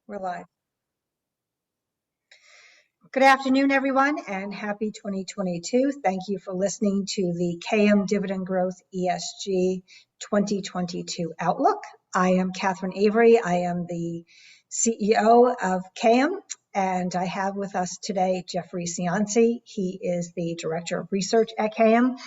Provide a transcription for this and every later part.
We're live. Good afternoon, everyone, and happy 2022. Thank you for listening to the CAIM Dividend Growth ESG 2022 Outlook. I am Catherine Avery. I am the CEO of CAIM, and I have with us today Jeffrey Cianci. He is the Director of Research at CAIM.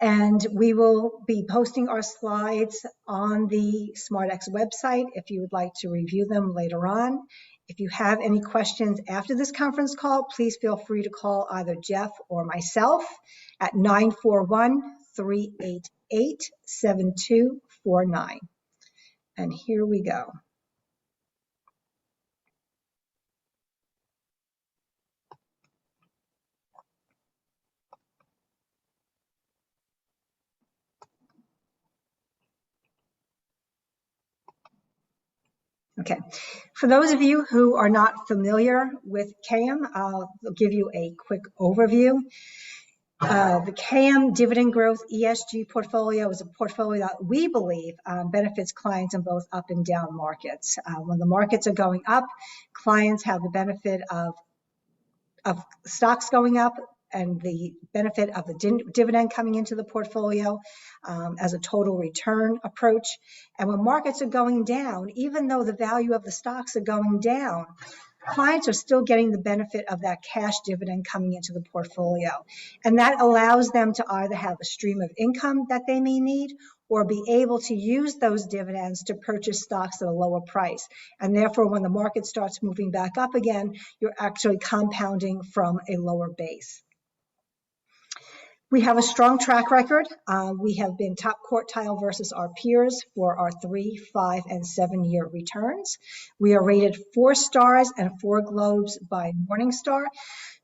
And we will be posting our slides on the SmartX website if you would like to review them later on. If you have any questions after this conference call, please feel free to call either Jeff or myself at 941-388-7249. And here we go. Okay, for those of you who are not familiar with CAIM, I'll give you a quick overview. The CAIM Dividend Growth ESG portfolio is a portfolio that we believe benefits clients in both up and down markets. When the markets are going up, clients have the benefit of stocks going up and the benefit of the dividend coming into the portfolio as a total return approach. And when markets are going down, even though the value of the stocks are going down, clients are still getting the benefit of that cash dividend coming into the portfolio. And that allows them to either have a stream of income that they may need or be able to use those dividends to purchase stocks at a lower price. And therefore, when the market starts moving back up again, you're actually compounding from a lower base. We have a strong track record. We have been top quartile versus our peers for our 3, 5, and 7-year returns. We are rated 4 stars and 4 globes by Morningstar.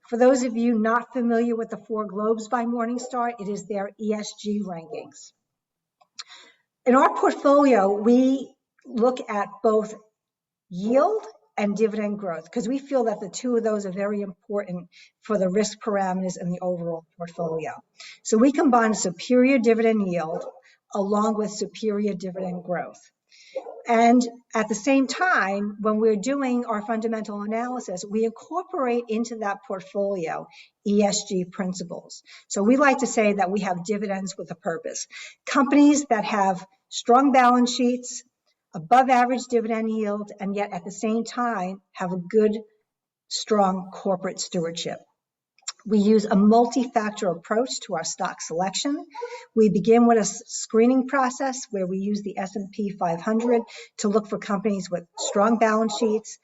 For those of you not familiar with the 4 globes by Morningstar, it is their ESG rankings. In our portfolio, we look at both yield and dividend growth because we feel that the two of those are very important for the risk parameters in the overall portfolio. So we combine superior dividend yield along with superior dividend growth. And at the same time, when we're doing our fundamental analysis, we incorporate into that portfolio ESG principles. So we like to say that we have dividends with a purpose. Companies that have strong balance sheets, above average dividend yield, and yet at the same time have a good, strong corporate stewardship. We use a multi-factor approach to our stock selection. We begin with a screening process where we use the S&P 500 to look for companies with strong balance sheets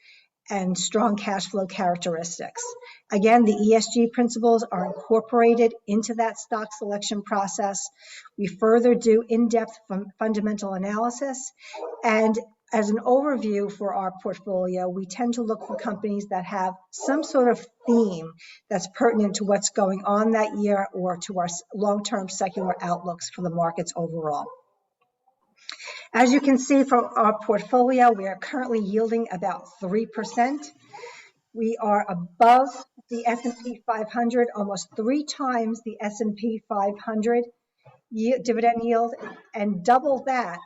and strong cash flow characteristics. Again, the ESG principles are incorporated into that stock selection process. We further do in-depth fundamental analysis. And as an overview for our portfolio, we tend to look for companies that have some sort of theme that's pertinent to what's going on that year or to our long-term secular outlooks for the markets overall. As you can see from our portfolio, we are currently yielding about 3%. We are above the S&P 500, almost 3 times the S&P 500 dividend yield, and double that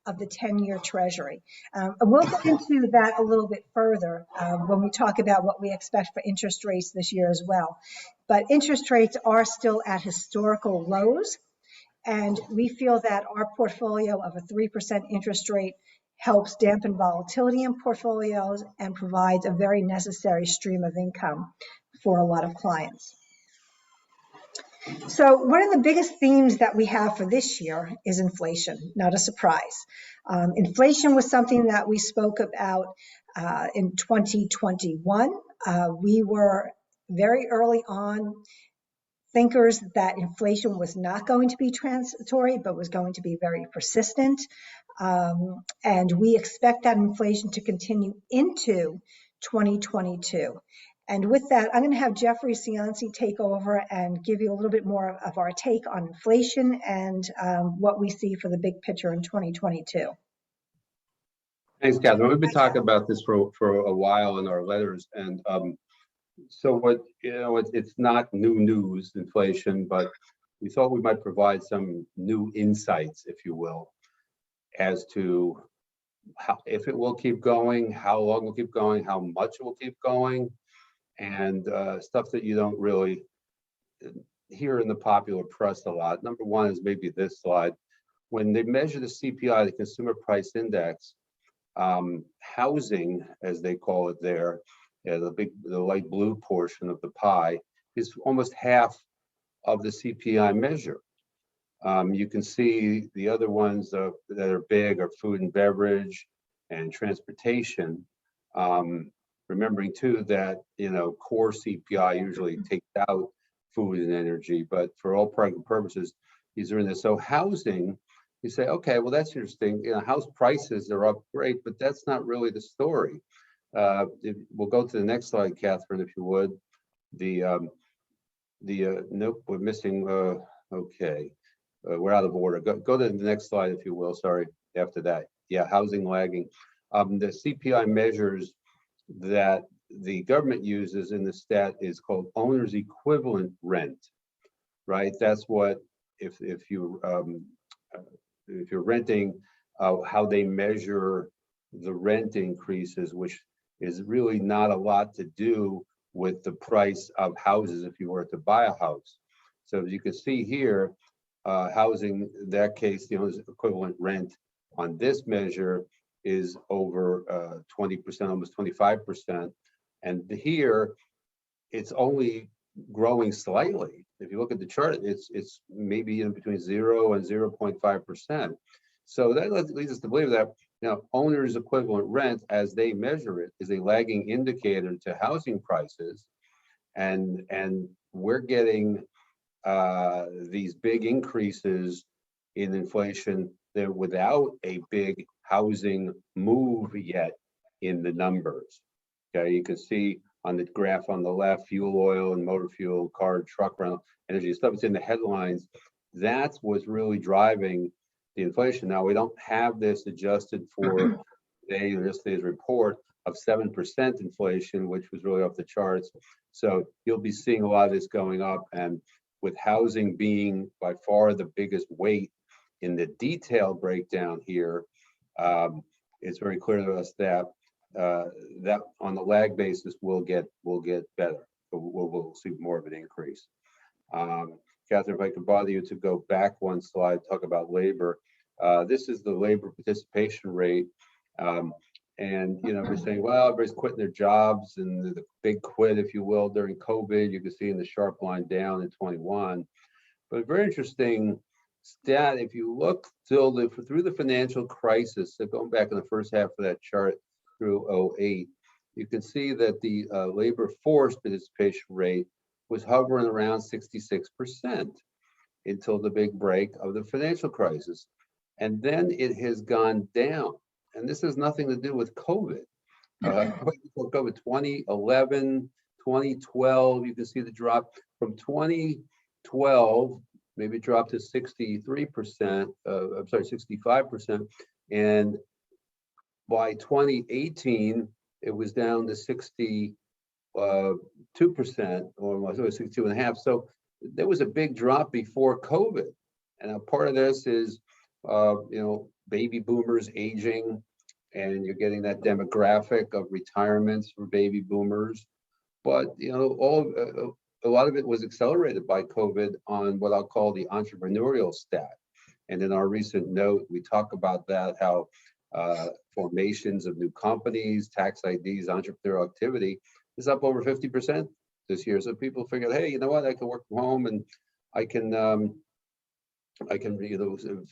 of the 10-year Treasury. And we'll get into that a little bit further when we talk about what we expect for interest rates this year as well. But interest rates are still at historical lows. And we feel that our portfolio of a 3% interest rate helps dampen volatility in portfolios and provides a very necessary stream of income for a lot of clients. So one of the biggest themes that we have for this year is inflation, not a surprise. Inflation was something that we spoke about in 2021. We were very early on thinkers that inflation was not going to be transitory, but was going to be very persistent. And we expect that inflation to continue into 2022. And with that, I'm going to have Jeffrey Cianci take over and give you a little bit more of our take on inflation and what we see for the big picture in 2022. Thanks, Catherine. We've been talking about this for a while in our letters, and so what it's not new news, inflation, but we thought we might provide some new insights, if you will, as to if it will keep going, how long it will keep going, how much it will keep going, and stuff that you don't really hear in the popular press a lot. Number one is maybe this slide. When they measure the CPI, the Consumer Price Index, housing, as they call it there, the light blue portion of the pie, is almost half of the CPI measure. You can see the other ones that are big are food and beverage and transportation. Remembering too that, core CPI usually takes out food and energy, but for all practical purposes, these are in this. So housing, you say, okay, well, that's interesting. House prices are up, great, but that's not really the story. We'll go to the next slide, Catherine, if you would. Nope, we're missing, okay. We're out of order. Go to the next slide, if you will. Sorry, after that. Yeah, housing lagging. The CPI measures that the government uses in the stat is called owner's equivalent rent, right? That's what, if you're renting, how they measure the rent increases, which is really not a lot to do with the price of houses if you were to buy a house. So as you can see here, housing, in that case, the owner's equivalent rent on this measure is over 20%, almost 25%. And here, it's only growing slightly. If you look at the chart, it's maybe in between 0 and 0.5%. So that leads us to believe that owner's equivalent rent, as they measure it, is a lagging indicator to housing prices, and we're getting these big increases in inflation there without a big housing move yet in the numbers. Okay, you can see on the graph on the left, fuel oil and motor fuel, car, truck rental, energy, stuff that's in the headlines. That's what's really driving the inflation. Now, we don't have this adjusted for yesterday's report of 7% inflation, which was really off the charts. So you'll be seeing a lot of this going up, and with housing being by far the biggest weight in the detail breakdown here, it's very clear to us that that on the lag basis will get better. We'll see more of an increase. Catherine, if I could bother you to go back one slide, talk about labor. This is the labor participation rate. And we're saying, well, everybody's quitting their jobs, and the big quit, if you will, during COVID. You can see in the sharp line down in 21. But a very interesting stat, if you look through the financial crisis, so going back in the first half of that chart through 08, you can see that the labor force participation rate was hovering around 66% until the big break of the financial crisis. And then it has gone down. And this has nothing to do with COVID. COVID 2011, 2012, you can see the drop from 2012, maybe it dropped to 63%, I'm sorry, 65%. And by 2018, it was down to 62%, or 62.5%. So there was a big drop before COVID. And a part of this is, baby boomers aging, and you're getting that demographic of retirements for baby boomers. But a lot of it was accelerated by COVID on what I'll call the entrepreneurial stat. And in our recent note, we talk about that, how formations of new companies, tax IDs, entrepreneurial activity is up over 50% this year. So people figured, hey, you know what? I can work from home, and I can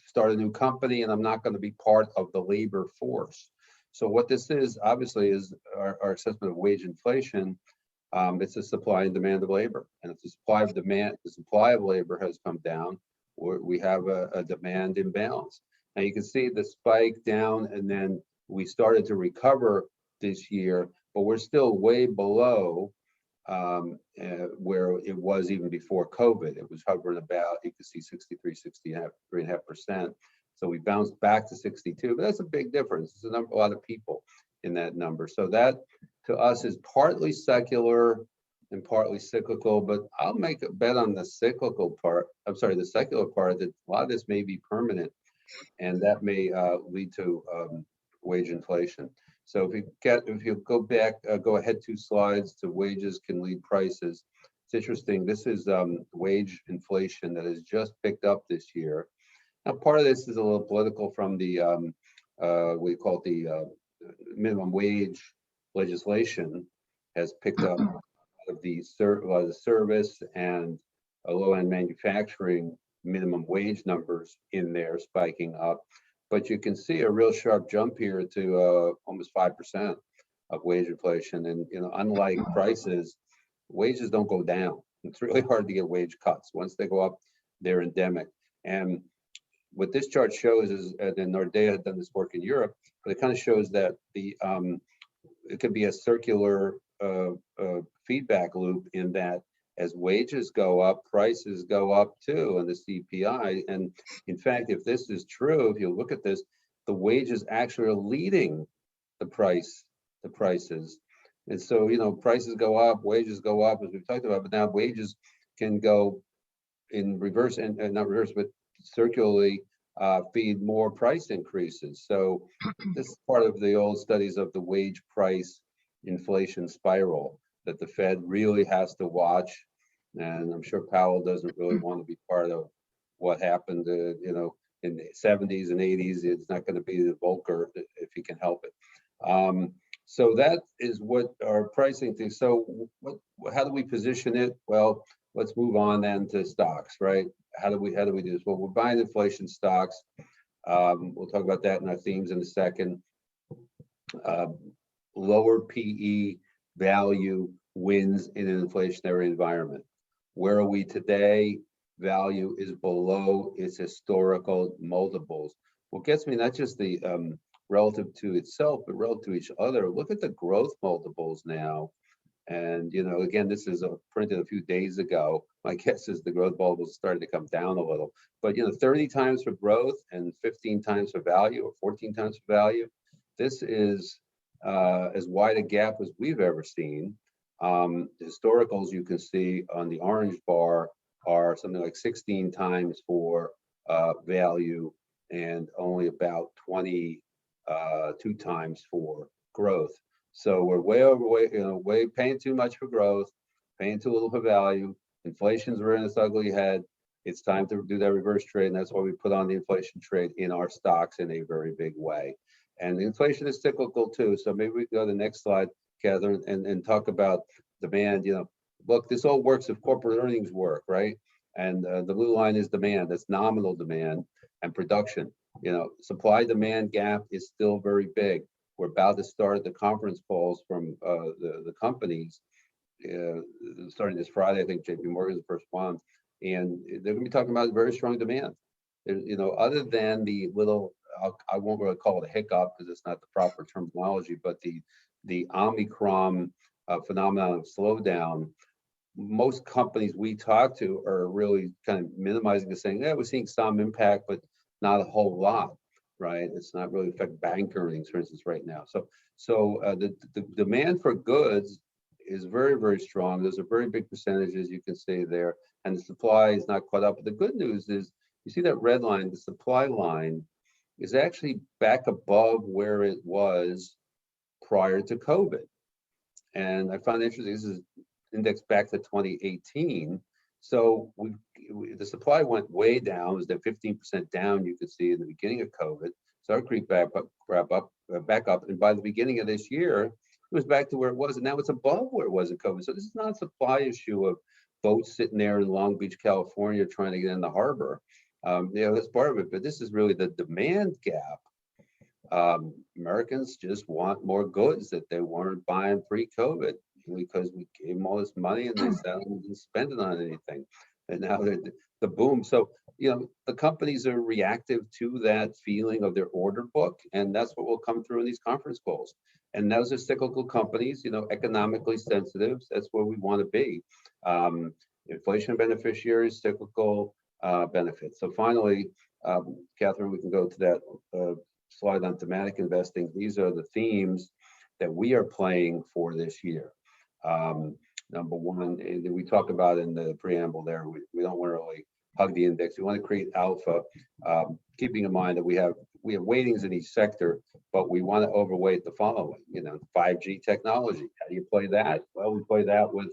start a new company, and I'm not going to be part of the labor force. So what this is, obviously, is our assessment of wage inflation. It's a supply and demand of labor, and if the supply of labor has come down, we have a demand imbalance. Now you can see the spike down, and then we started to recover this year, but we're still way below where it was even before COVID. It was hovering about, you can see 63.5%. So we bounced back to 62, but that's a big difference. It's a lot of people in that number. So that to us is partly secular and partly cyclical, but I'll make a bet on the cyclical part. I'm sorry, the secular part, that a lot of this may be permanent, and that may lead to wage inflation. So if you go back, go ahead 2 slides to wages can lead prices. It's interesting. This is wage inflation that has just picked up this year. Now, part of this is a little political from the we call it the minimum wage legislation has picked up of the service and low-end manufacturing minimum wage numbers in there spiking up. But you can see a real sharp jump here to almost 5% of wage inflation. And unlike prices, wages don't go down. It's really hard to get wage cuts. Once they go up, they're endemic. And what this chart shows is, and Nordea had done this work in Europe, but it kind of shows that it could be a circular feedback loop in that as wages go up, prices go up too, and the CPI. And in fact, if this is true, if you look at this, the wages actually are leading the prices. And so, prices go up, wages go up, as we've talked about, but now wages can go in reverse, and not reverse, but circularly feed more price increases. So this is part of the old studies of the wage price inflation spiral that the Fed really has to watch. And I'm sure Powell doesn't really want to be part of what happened, in the 70s and 80s. It's not going to be the Volcker if he can help it. So that is what our pricing thing. So how do we position it? Well, let's move on then to stocks, right? How do we do this? Well, we're buying inflation stocks. We'll talk about that in our themes in a second. Lower PE value wins in an inflationary environment. Where are we today? Value is below its historical multiples. What gets me, not just the relative to itself, but relative to each other. Look at the growth multiples now. And, again, this is printed a few days ago. My guess is the growth multiples started to come down a little. But, 30 times for growth and 15 times for value, or 14 times for value. This is as wide a gap as we've ever seen. Historicals, you can see on the orange bar, are something like 16 times for value and only about 22 times for growth. So we're way paying too much for growth, paying too little for value. Inflation's rearing its ugly head. It's time to do that reverse trade, and that's why we put on the inflation trade in our stocks in a very big way. And the inflation is cyclical too. So maybe we can go to the next slide, Catherine, and talk about demand. Look, this all works if corporate earnings work, right? And the blue line is demand. That's nominal demand and production. Supply demand gap is still very big. We're about to start the conference calls from the companies starting this Friday. I think JP Morgan's the first one, and they're going to be talking about very strong demand. Other than the little, I won't really call it a hiccup because it's not the proper terminology, but the Omicron phenomenon of slowdown. Most companies we talk to are really kind of minimizing and saying, yeah, we're seeing some impact, but not a whole lot, right? It's not really affect bank earnings, for instance, right now. So the demand for goods is very, very strong. There's a very big percentages you can see there, and the supply is not caught up. But the good news is, you see that red line, the supply line, is actually back above where it was prior to COVID. And I found it interesting, this is indexed back to 2018. So the supply went way down. It was at 15% down, you could see in the beginning of COVID. Started to creep back up. And by the beginning of this year, it was back to where it was. And now it's above where it was in COVID. So this is not a supply issue of boats sitting there in Long Beach, California, trying to get in the harbor. That's part of it. But this is really the demand gap. Americans just want more goods that they weren't buying pre-COVID, because we gave them all this money and they said they didn't spend it on anything. And now they're the boom. So, the companies are reactive to that feeling of their order book, and that's what will come through in these conference calls. And those are cyclical companies, economically sensitive. That's where we want to be. Inflation beneficiaries, cyclical benefits. So finally, Catherine, we can go to that slide on thematic investing. These are the themes that we are playing for this year. Number one, we talk about in the preamble there, we don't want to really hug the index. We want to create alpha, keeping in mind that we have weightings in each sector, but we want to overweight the following. 5G technology. How do you play that? Well, we play that with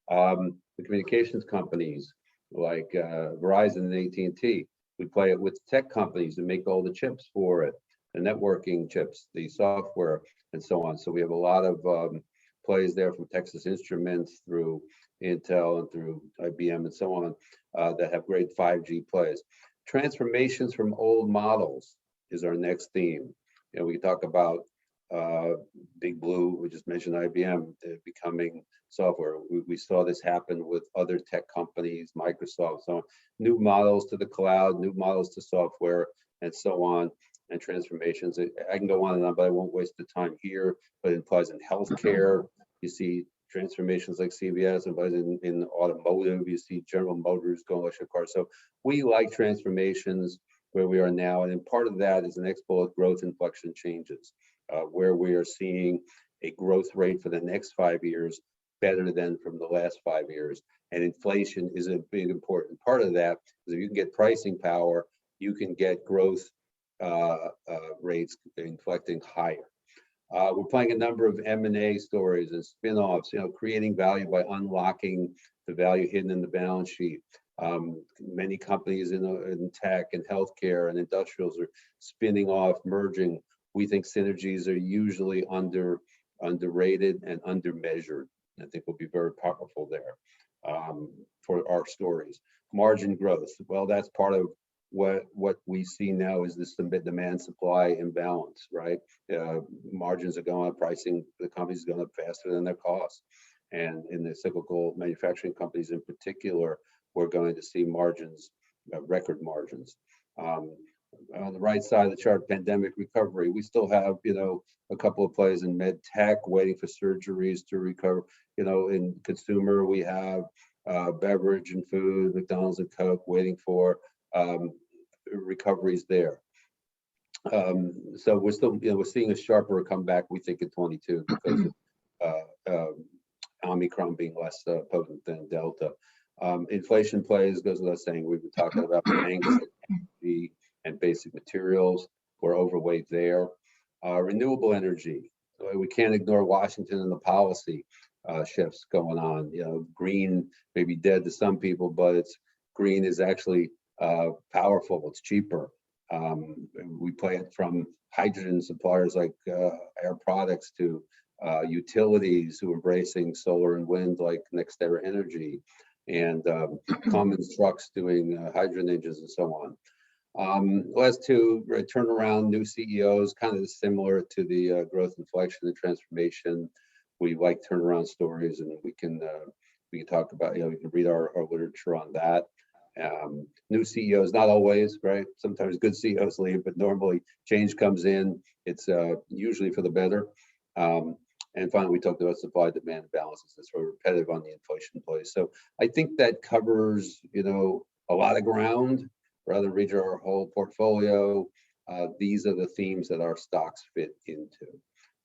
the communications companies like Verizon and AT&T. We play it with tech companies that make all the chips for it, the networking chips, the software, and so on. So we have a lot of plays there, from Texas Instruments through Intel and through IBM and so on, that have great 5G plays. Transformations from old models is our next theme. We talk about Big Blue. We just mentioned IBM becoming software. We saw this happen with other tech companies, Microsoft, so on. New models to the cloud, new models to software, and so on, and transformations. I can go on and on, but I won't waste the time here. But it applies in healthcare. You see transformations like CVS, and in automotive, you see General Motors going electric cars. So we like transformations where we are now, and part of that is an exponential growth inflection changes, where we are seeing a growth rate for the next 5 years better than from the last 5 years. And inflation is a big important part of that, because if you can get pricing power, you can get growth rates inflecting higher. We're playing a number of M&A stories and spin-offs, creating value by unlocking the value hidden in the balance sheet. Many companies in tech and healthcare and industrials are spinning off, merging. We think synergies are usually underrated and undermeasured. I think will be very powerful there for our stories. Margin growth. Well, that's part of what we see now is this demand supply imbalance, right? Margins are going up, pricing the companies are going up faster than their costs. And in the cyclical manufacturing companies in particular, we're going to see margins, record margins. On the right side of the chart, pandemic recovery. We still have, a couple of plays in med tech waiting for surgeries to recover. In consumer, we have beverage and food, McDonald's and Coke waiting for recoveries there. So we're still, we're seeing a sharper comeback, we think, in 22 because of Omicron being less potent than Delta. Inflation plays, goes without saying. We've been talking about banks, energy, and basic materials. We're overweight there. Renewable energy. We can't ignore Washington and the policy shifts going on. Green may be dead to some people, but green is actually powerful. It's cheaper. We play it from hydrogen suppliers like Air Products to utilities who are embracing solar and wind like NextEra Energy, and Cummins trucks doing hydrogen engines and so on. Last two, right, turnaround, new CEOs, kind of similar to the growth inflection and transformation. We like turnaround stories, and we can talk about, we can read our literature on that. New CEOs, not always, right? Sometimes good CEOs leave, but normally change comes in. It's usually for the better. And finally, we talked about supply demand balances. That's sort of repetitive on the inflation plays. So I think that covers, a lot of ground. Rather than read our whole portfolio, these are the themes that our stocks fit into.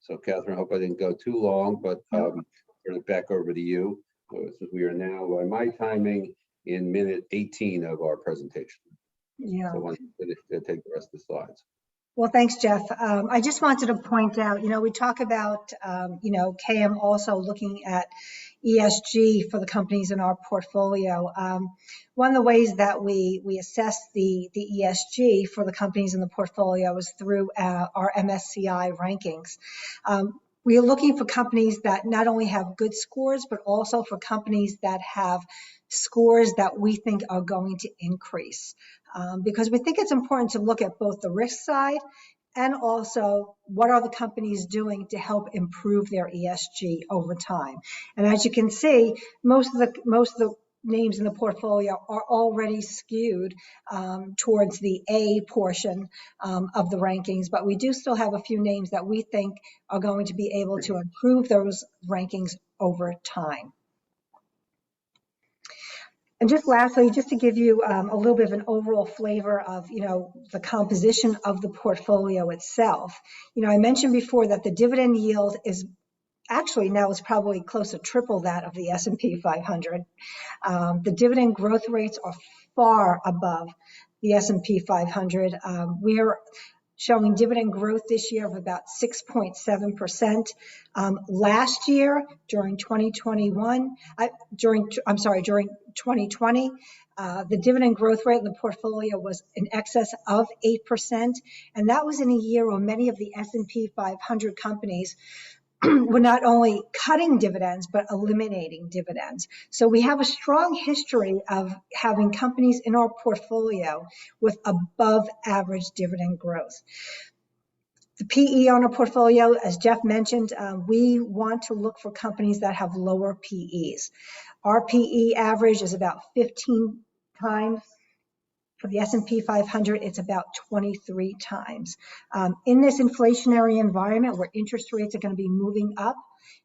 So Catherine, I hope I didn't go too long, but turn it back over to you. We are now, by my timing, in minute 18 of our presentation. Yeah. So I want to take the rest of the slides. Well, thanks, Jeff. I just wanted to point out, we talk about, CAIM also looking at ESG for the companies in our portfolio. One of the ways that we assess the ESG for the companies in the portfolio is through our MSCI rankings. We are looking for companies that not only have good scores, but also for companies that have scores that we think are going to increase. Because we think it's important to look at both the risk side and also what are the companies doing to help improve their ESG over time. And as you can see, most of the names in the portfolio are already skewed towards the A portion of the rankings, but we do still have a few names that we think are going to be able to improve those rankings over time. And just lastly, just to give you a little bit of an overall flavor of, the composition of the portfolio itself. I mentioned before that the dividend yield is actually now is probably close to triple that of the S&P 500. The dividend growth rates are far above the S&P 500. We're showing dividend growth this year of about 6.7%. Last year, during 2020, the dividend growth rate in the portfolio was in excess of 8%, and that was in a year where many of the S&P 500 companies were not only cutting dividends, but eliminating dividends. So we have a strong history of having companies in our portfolio with above average dividend growth. The PE on our portfolio, as Jeff mentioned, we want to look for companies that have lower PEs. Our PE average is about 15 times. For the S&P 500, it's about 23 times. In this inflationary environment where interest rates are going to be moving up,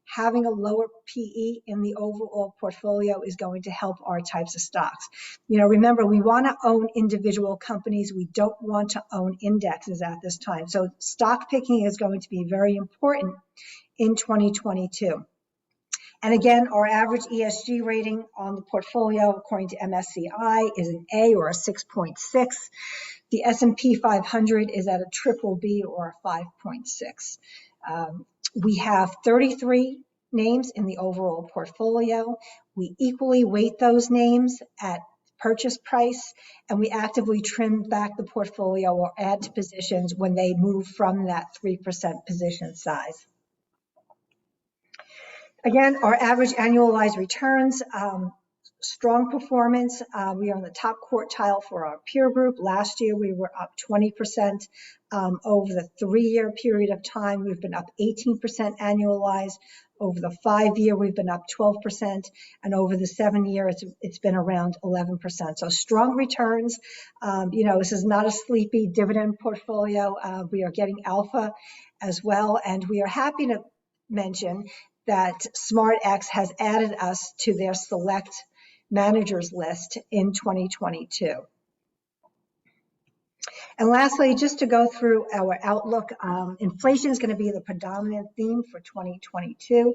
having a lower PE in the overall portfolio is going to help our types of stocks. Remember, we want to own individual companies. We don't want to own indexes at this time. So stock picking is going to be very important in 2022. And again, our average ESG rating on the portfolio, according to MSCI, is an A or a 6.6. The S&P 500 is at a triple B or a 5.6. We have 33 names in the overall portfolio. We equally weight those names at purchase price, and we actively trim back the portfolio or add to positions when they move from that 3% position size. Again, our average annualized returns, strong performance. We are in the top quartile for our peer group. Last year, we were up 20%. Over the 3-year period of time, we've been up 18% annualized. Over the 5-year, we've been up 12%. And over the 7-year, it's been around 11%. So strong returns. This is not a sleepy dividend portfolio. We are getting alpha as well. And we are happy to mention that SmartX has added us to their select managers list in 2022. And lastly, just to go through our outlook, inflation is going to be the predominant theme for 2022.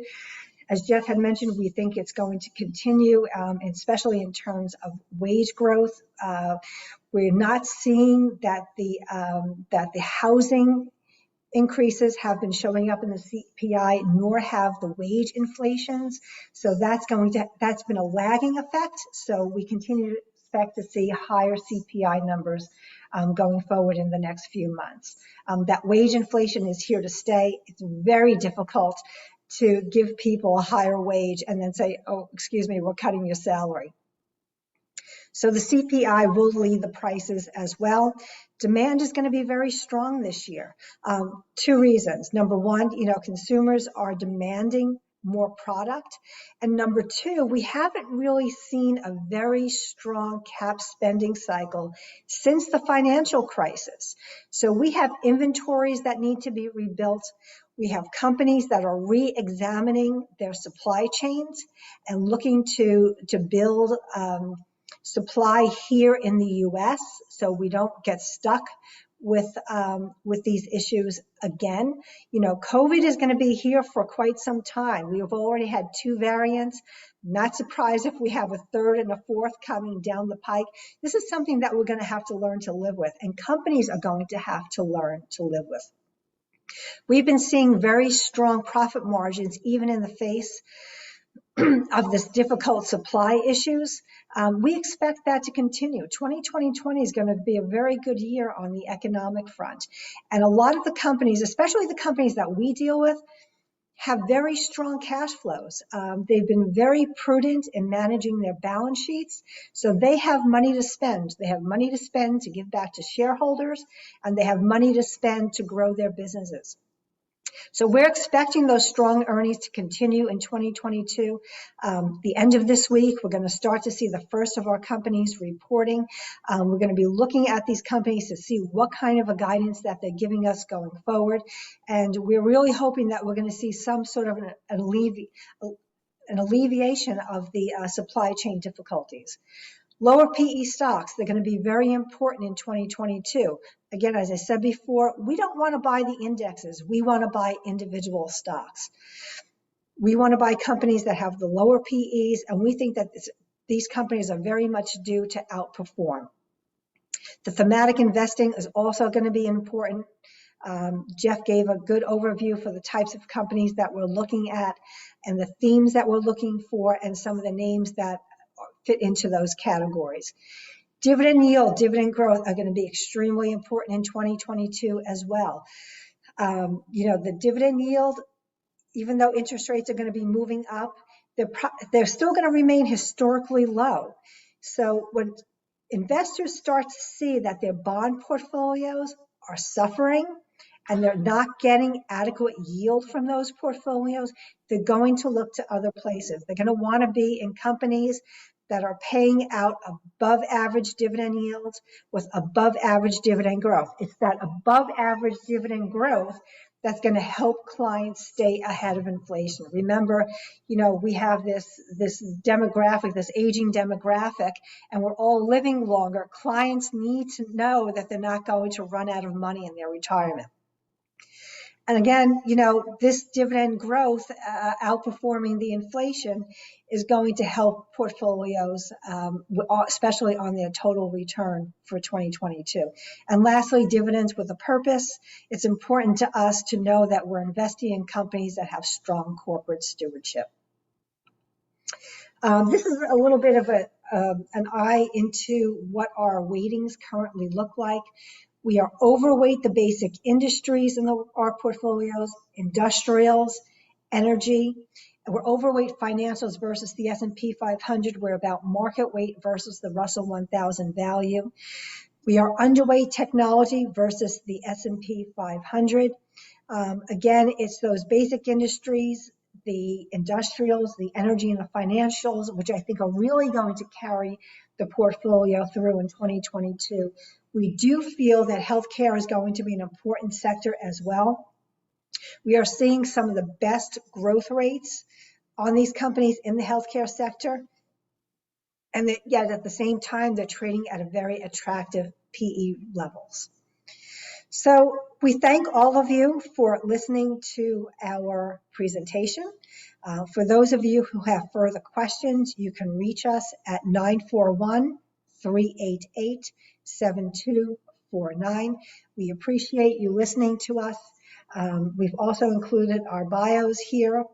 As Jeff had mentioned, we think it's going to continue, especially in terms of wage growth. We're not seeing that the housing increases have been showing up in the CPI, nor have the wage inflations. So that's been a lagging effect. So we continue to expect to see higher CPI numbers going forward in the next few months. That wage inflation is here to stay. It's very difficult to give people a higher wage and then say, oh, excuse me, we're cutting your salary. So the CPI will lead the prices as well. Demand is going to be very strong this year. 2 reasons. Number one, consumers are demanding more product. And number 2, we haven't really seen a very strong cap spending cycle since the financial crisis. So we have inventories that need to be rebuilt. We have companies that are re-examining their supply chains and looking to build supply here in the U.S. so we don't get stuck with these issues again. COVID is going to be here for quite some time. We have already had 2 variants. Not surprised if we have a 3rd and a 4th coming down the pike. This is something that we're going to have to learn to live with, and companies are going to have to learn to live with. We've been seeing very strong profit margins even in the face of this difficult supply issues. We expect that to continue. 2020 is going to be a very good year on the economic front. And a lot of the companies, especially the companies that we deal with, have very strong cash flows. They've been very prudent in managing their balance sheets. So they have money to spend. They have money to spend to give back to shareholders, and they have money to spend to grow their businesses. So we're expecting those strong earnings to continue in 2022. The end of this week, we're going to start to see the first of our companies reporting. We're going to be looking at these companies to see what kind of a guidance that they're giving us going forward. And we're really hoping that we're going to see some sort of an alleviation of the supply chain difficulties. Lower PE stocks, they're going to be very important in 2022. Again, as I said before, we don't want to buy the indexes. We want to buy individual stocks. We want to buy companies that have the lower PEs, and we think that these companies are very much due to outperform. The thematic investing is also going to be important. Jeff gave a good overview for the types of companies that we're looking at and the themes that we're looking for and some of the names that fit into those categories. Dividend yield, dividend growth are going to be extremely important in 2022 as well. The dividend yield, even though interest rates are going to be moving up, they're still going to remain historically low. So when investors start to see that their bond portfolios are suffering and they're not getting adequate yield from those portfolios, they're going to look to other places. They're going to want to be in companies that are paying out above average dividend yields with above average dividend growth. It's that above average dividend growth that's going to help clients stay ahead of inflation. Remember, we have this demographic, this aging demographic, and we're all living longer. Clients need to know that they're not going to run out of money in their retirement. And again, this dividend growth outperforming the inflation is going to help portfolios, especially on their total return for 2022. And lastly, dividends with a purpose. It's important to us to know that we're investing in companies that have strong corporate stewardship. This is a little bit of an eye into what our weightings currently look like. We are overweight the basic industries in our portfolios, industrials, energy. We're overweight financials versus the S&P 500. We're about market weight versus the Russell 1000 value. We are underweight technology versus the S&P 500. Again, it's those basic industries, the industrials, the energy, and the financials, which I think are really going to carry the portfolio through in 2022. We do feel that healthcare is going to be an important sector as well. We are seeing some of the best growth rates on these companies in the healthcare sector. And yet at the same time, they're trading at a very attractive PE levels. So we thank all of you for listening to our presentation. For those of you who have further questions, you can reach us at 941-388-7249. We appreciate you listening to us. We've also included our bios here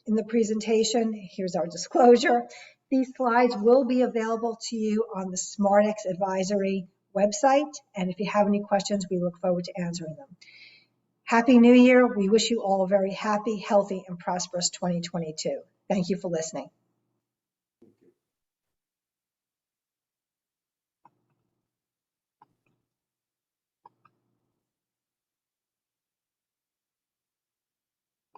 in the presentation. Here's our disclosure. These slides will be available to you on the SmartX Advisory website. And if you have any questions, we look forward to answering them. Happy New Year. We wish you all a very happy, healthy, and prosperous 2022. Thank you for listening.